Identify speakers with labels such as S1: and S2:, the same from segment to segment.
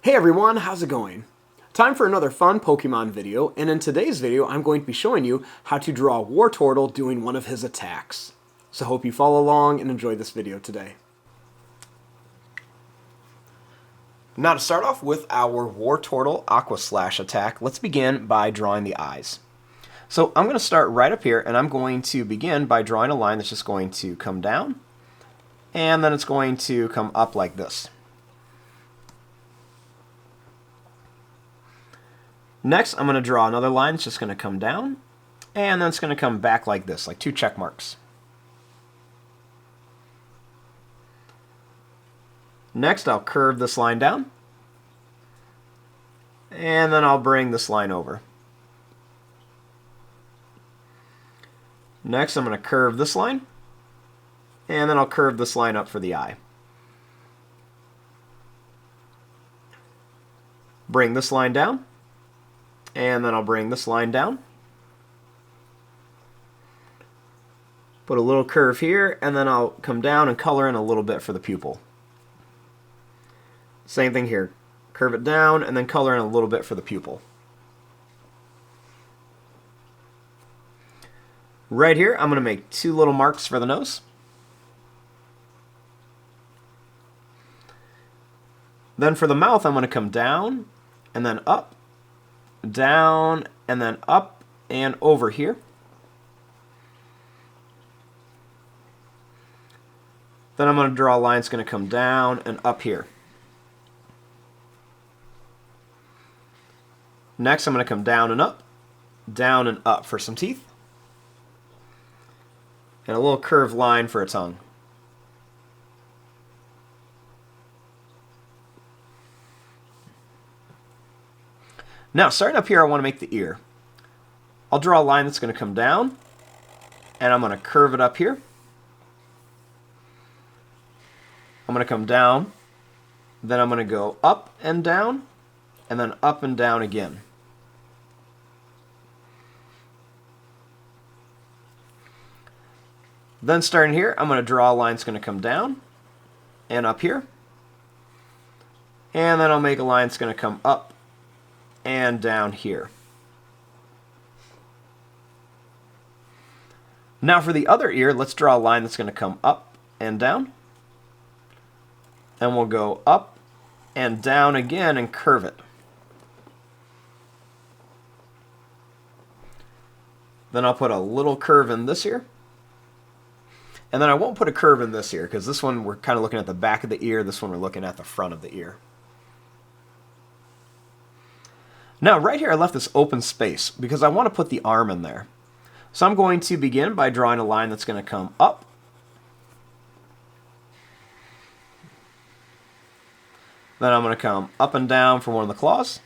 S1: Hey everyone, how's it going? Time for another fun Pokemon video, and in today's video I'm going to be showing you how to draw Wartortle doing one of his attacks. So hope you follow along and enjoy this video today. Now to start off with our Wartortle Aqua Slash attack, let's begin by drawing the eyes. So I'm going to start right up here, and I'm going to begin by drawing a line that's just going to come down, and then it's going to come up like this. Next, I'm going to draw another line that's just going to come down, and then it's going to come back like this, like two check marks. Next, I'll curve this line down, and then I'll bring this line over. Next, I'm going to curve this line, and then I'll curve this line up for the eye. Bring this line down, and then I'll bring this line down. Put a little curve here, and then I'll come down and color in a little bit for the pupil. Same thing here. Curve it down, and then color in a little bit for the pupil. Right here, I'm going to make two little marks for the nose. Then for the mouth, I'm going to come down, and then up, down, and then up and over here. Then I'm going to draw a line that's going to come down and up here. Next, I'm going to come down and up for some teeth, and a little curved line for a tongue. Now, starting up here, I want to make the ear. I'll draw a line that's going to come down, and I'm going to curve it up here. I'm going to come down, then I'm going to go up and down, and then up and down again. Then starting here, I'm going to draw a line that's going to come down and up here. And then I'll make a line that's going to come up and down here. Now for the other ear, let's draw a line that's going to come up and down. And we'll go up and down again and curve it. Then I'll put a little curve in this ear. And then I won't put a curve in this ear, because this one we're kind of looking at the back of the ear, this one we're looking at the front of the ear. Now right here I left this open space because I want to put the arm in there. So I'm going to begin by drawing a line that's going to come up. Then I'm going to come up and down for one of the claws.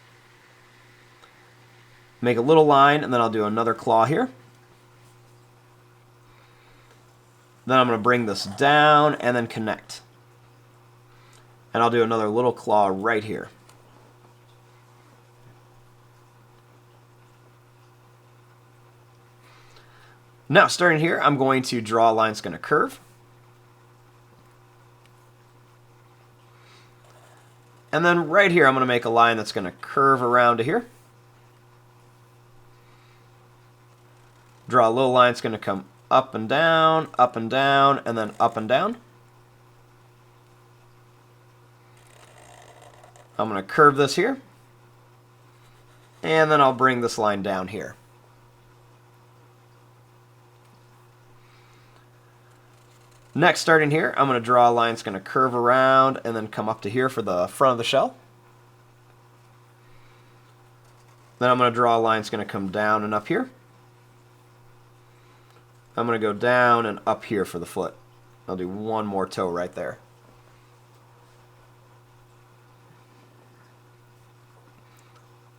S1: Make a little line, and then I'll do another claw here. Then I'm going to bring this down and then connect. And I'll do another little claw right here. Now, starting here, I'm going to draw a line that's going to curve. And then right here, I'm going to make a line that's going to curve around to here. Draw a little line that's going to come up and down, and then up and down. I'm going to curve this here. And then I'll bring this line down here. Next, starting here, I'm going to draw a line that's going to curve around and then come up to here for the front of the shell. Then I'm going to draw a line that's going to come down and up here. I'm going to go down and up here for the foot. I'll do one more toe right there.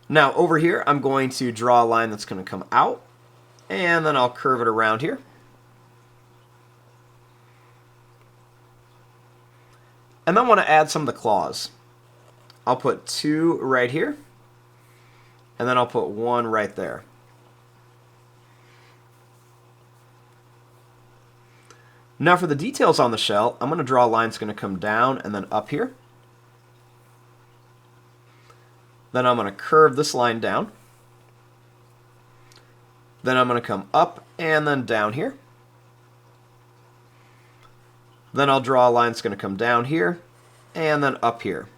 S1: Now over here, I'm going to draw a line that's going to come out, and then I'll curve it around here. And then I want to add some of the claws. I'll put two right here, and then I'll put one right there. Now for the details on the shell, I'm going to draw a line that's going to come down and then up here. Then I'm going to curve this line down. Then I'm going to come up and then down here. Then I'll draw a line that's going to come down here and then up here.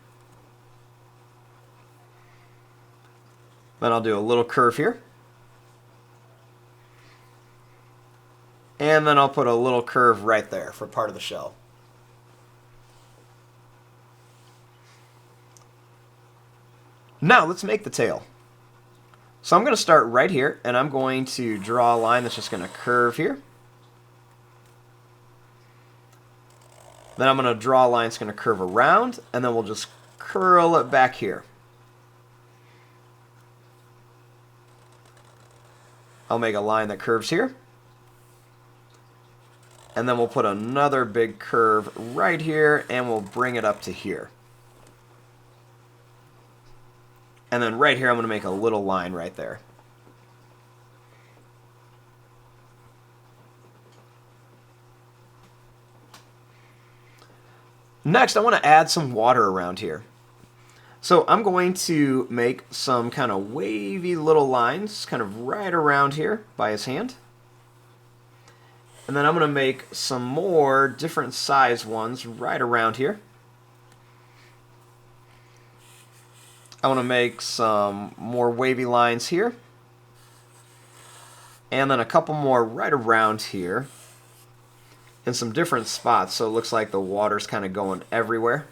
S1: Then I'll do a little curve here. And then I'll put a little curve right there for part of the shell. Now let's make the tail. So I'm going to start right here, and I'm going to draw a line that's just going to curve here. Then I'm going to draw a line that's going to curve around, and then we'll just curl it back here. I'll make a line that curves here. And then we'll put another big curve right here, and we'll bring it up to here. And then right here, I'm going to make a little line right there. Next, I want to add some water around here. So I'm going to make some kind of wavy little lines kind of right around here by his hand. And then I'm going to make some more different size ones right around here. I want to make some more wavy lines here. And then a couple more right around here in some different spots, so it looks like the water's kind of going everywhere.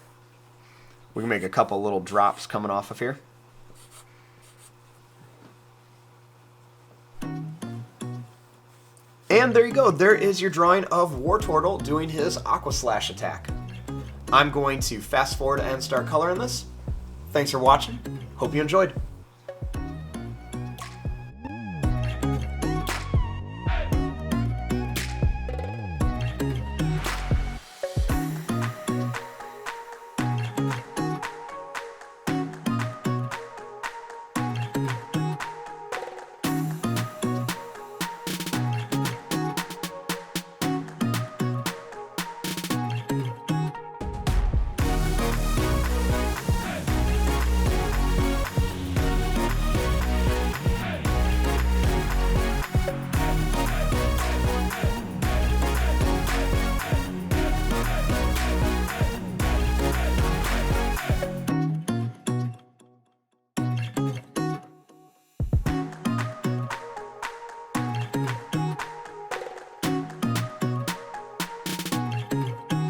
S1: We can make a couple little drops coming off of here. And there you go. There is your drawing of Wartortle doing his Aqua Slash attack. I'm going to fast forward and start coloring this. Thanks for watching. Hope you enjoyed.